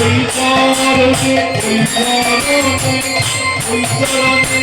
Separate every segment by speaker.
Speaker 1: ওই চরণে ওই চরণে ওই চরণে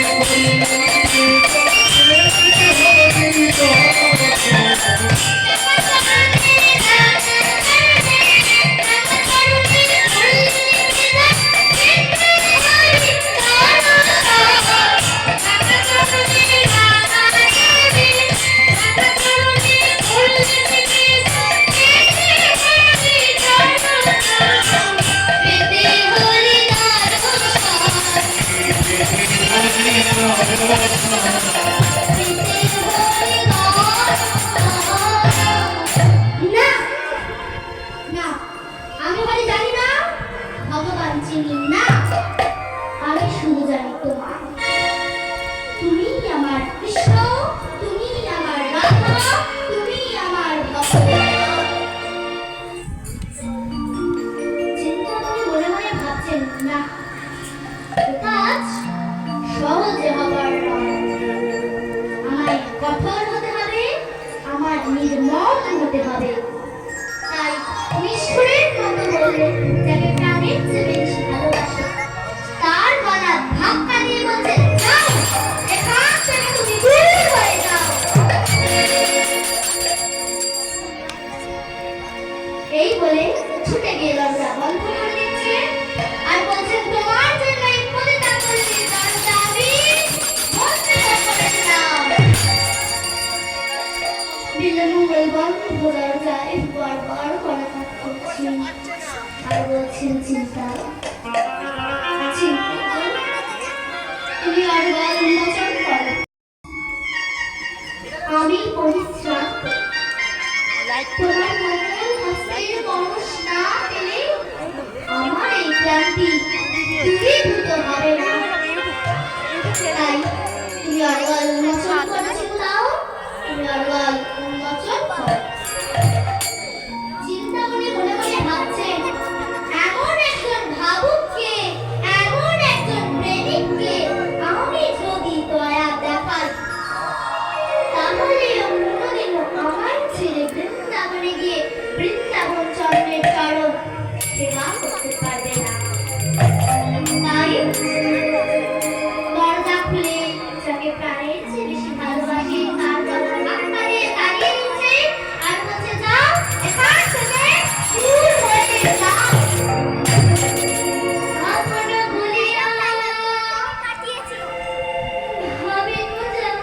Speaker 2: এই বলে ছুটে গিয়ে দরজা বন্ধ করে দিচ্ছে আর বলছেন তোমার জন্য এই পতিতা করেছি দরজা আমি বন্ধ করে দিলাম। বিলমঙ্গল বন্ধ দরজায় বারবার করাঘাত করছেন আর বলছেন চিন্তা তুমি আর উন্মোচন করো, আমি পরিশ্রাম তোমার মঙ্গল হস্তের পরশ না পেলে আমার এই ক্লান্তি দূরীভূত হবে না। তাই তুমি অর্গল উন্মোচন করেছিল দাও, তুমি অর্গল উন্মোচন করো। চিন্তা মনে মনে মনে ভাবছেন এমন একজন ভাবুককে, এমন একজন প্রেমিককে আমি যদি দয়া দেখাই তাহলে অন্যদিন আমার ছেলে বৃন্দাবনে গিয়ে বৃন্দাবন চরণের চরণ সেবা করতে পারবে না। তাই দরজা খুলে যাকে প্রাণের চেয়ে বেশি ভালোবাসে তার কথা ধাক্কা দিয়ে তাড়িয়ে দিচ্ছে আর বলছে যাও এখান থেকে দূর হয়ে যাও। আপনা ভুলিয়া কাটিয়েছি ভাবে বোঝাই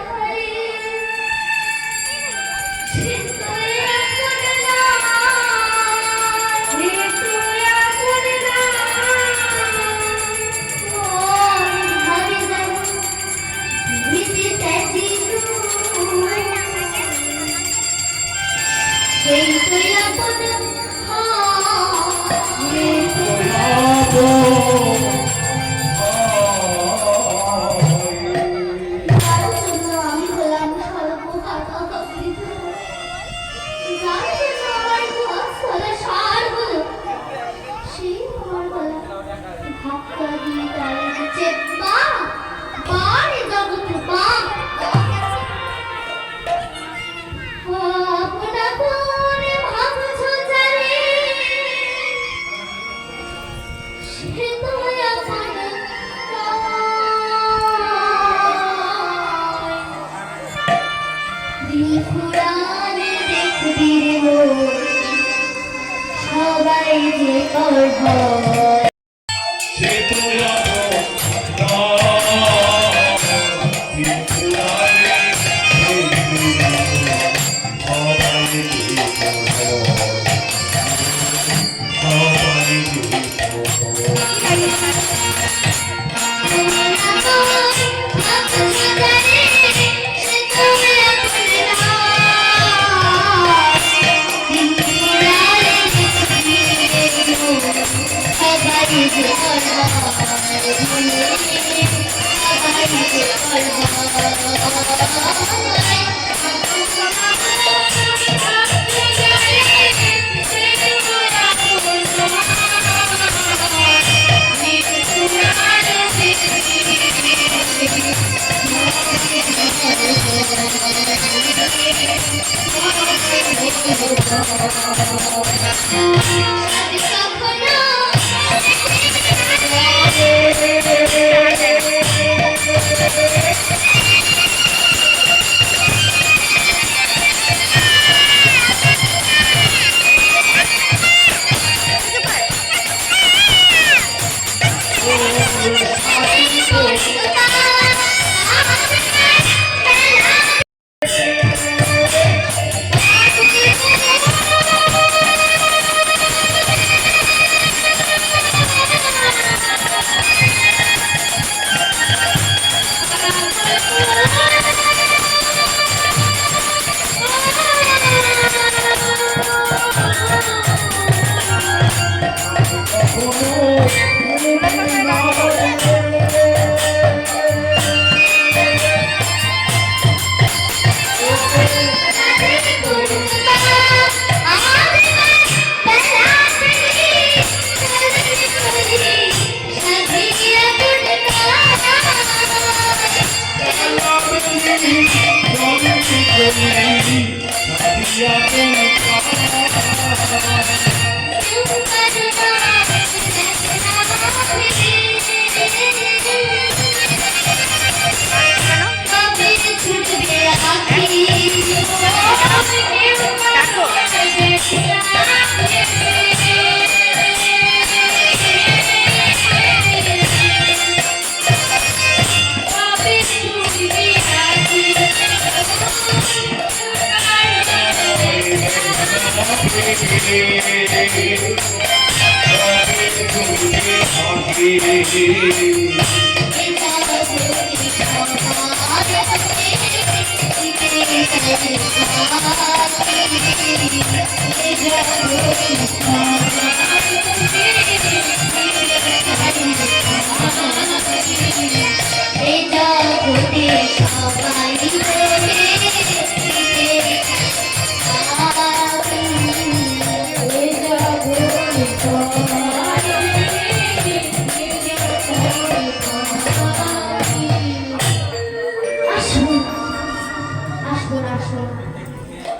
Speaker 2: সবাই যে করব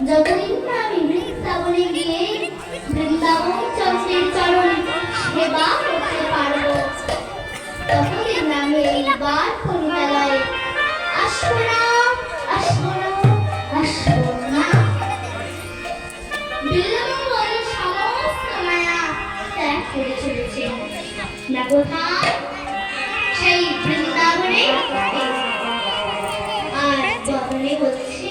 Speaker 2: যতদিন না আমি বৃন্দাবনে গিয়ে বৃন্দাবন চন্দ্রের চরণ সেবা করতে পারবো, ততদিন আমি এইবার কলিকালয়ে আসবো না, আসবো না, আসবো না। বৃন্দাবন সমস্ত মায়া ত্যাগ করে চলেছে না কোথায়, সেই বৃন্দাবনে আর বদলে বলছে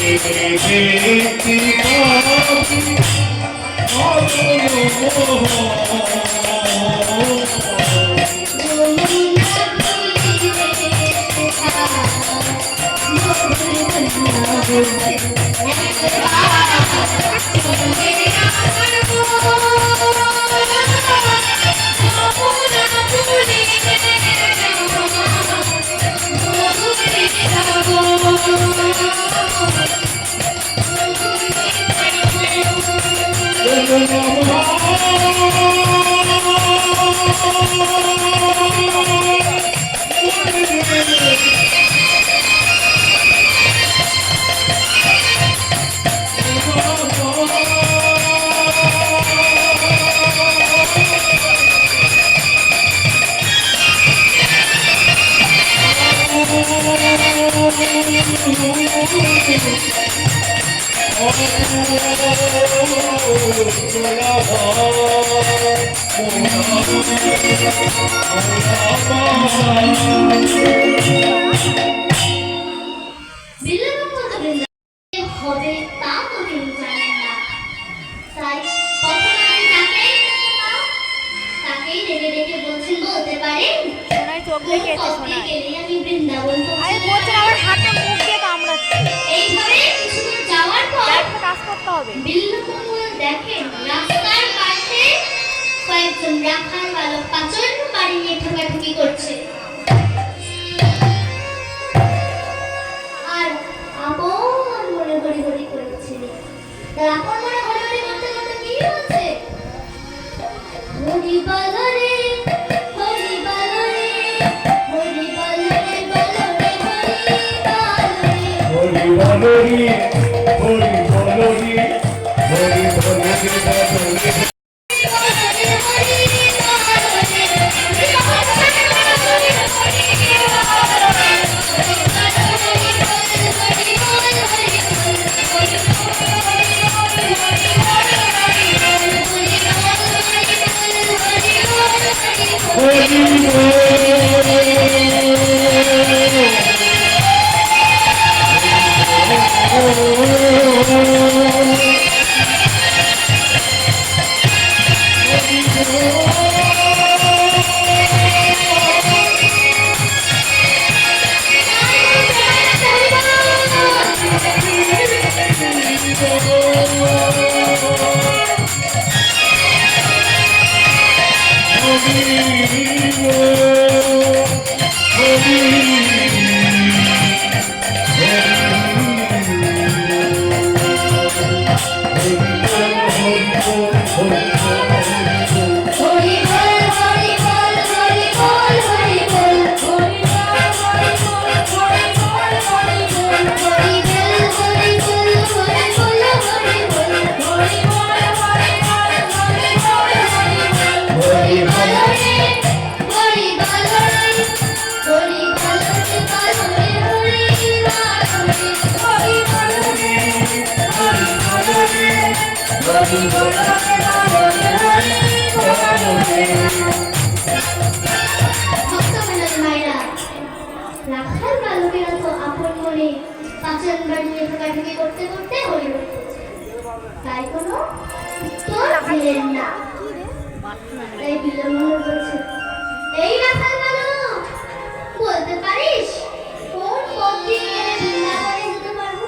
Speaker 1: দেখতে পাবি অনন্য
Speaker 2: হবে তা তো কেউ জানেন না, তাই কখনো তাকেই ডেকে ডেকে বলছেন বলতে পারেন
Speaker 3: সোনাই চোখ লেগেছে সোনাই।
Speaker 2: আমি বৃন্দাবন
Speaker 3: আরে বলছেন আমার হাতে মুখ দিয়ে কামড়াচ্ছে।
Speaker 2: এইভাবে কিছুদূর যাওয়ার পর
Speaker 3: একটা কাজ করতে হবে।
Speaker 2: বিল্লুকুমুল দেখেন রাস্তার পাশে কয়েকজন রাখাল বালক পাচন বাড়ি নিয়ে ঠোকাঠুকি করছে। আর আপন মনে হরি হরি করছে। তার আপন মনে হরি হরি করতে করতে কি হচ্ছে? হরি বলরে হরি বলরে হরি বলরে বলরে হরি বলরে
Speaker 1: হরি বলরি হরি বলরি হরি বলরি বলরি
Speaker 2: রাখাল বালকেরা তো আপন মনে পাচন বাড়িয়ে ঠোকাঠুকি করতে করতে হরি হরি করছে, তাই কোনো উত্তর দিলেন না। তাই বিল্লুমুল বলছে, এই রাখাল বালক বলতে পারিস কোন পথ দিয়ে গেলে বৃন্দাবনে যেতে পারবো?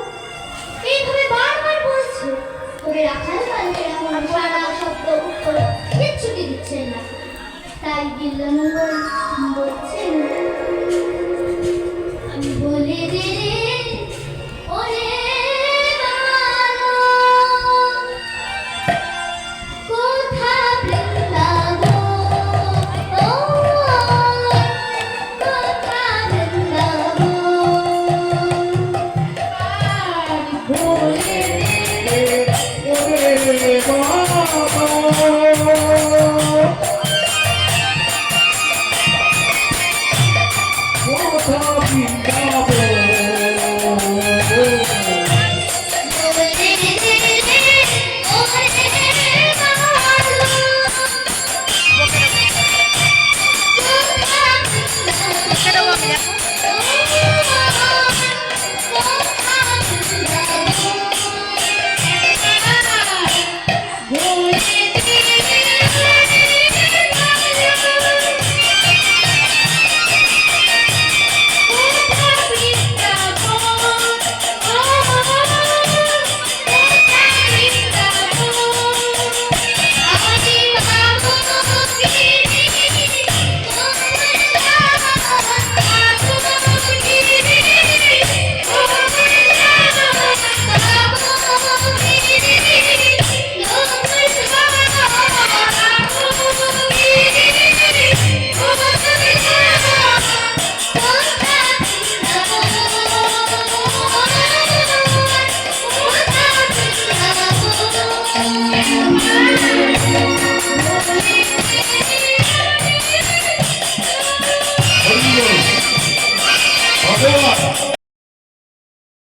Speaker 2: এইভাবে বারবার বলছে। তবে রাখাল বালকেরা কোনো সারা শব্দ উত্তর কিচ্ছুটি দিচ্ছেন না। তাই বিল্লুমুল বলছেন, আমি বলে দে রে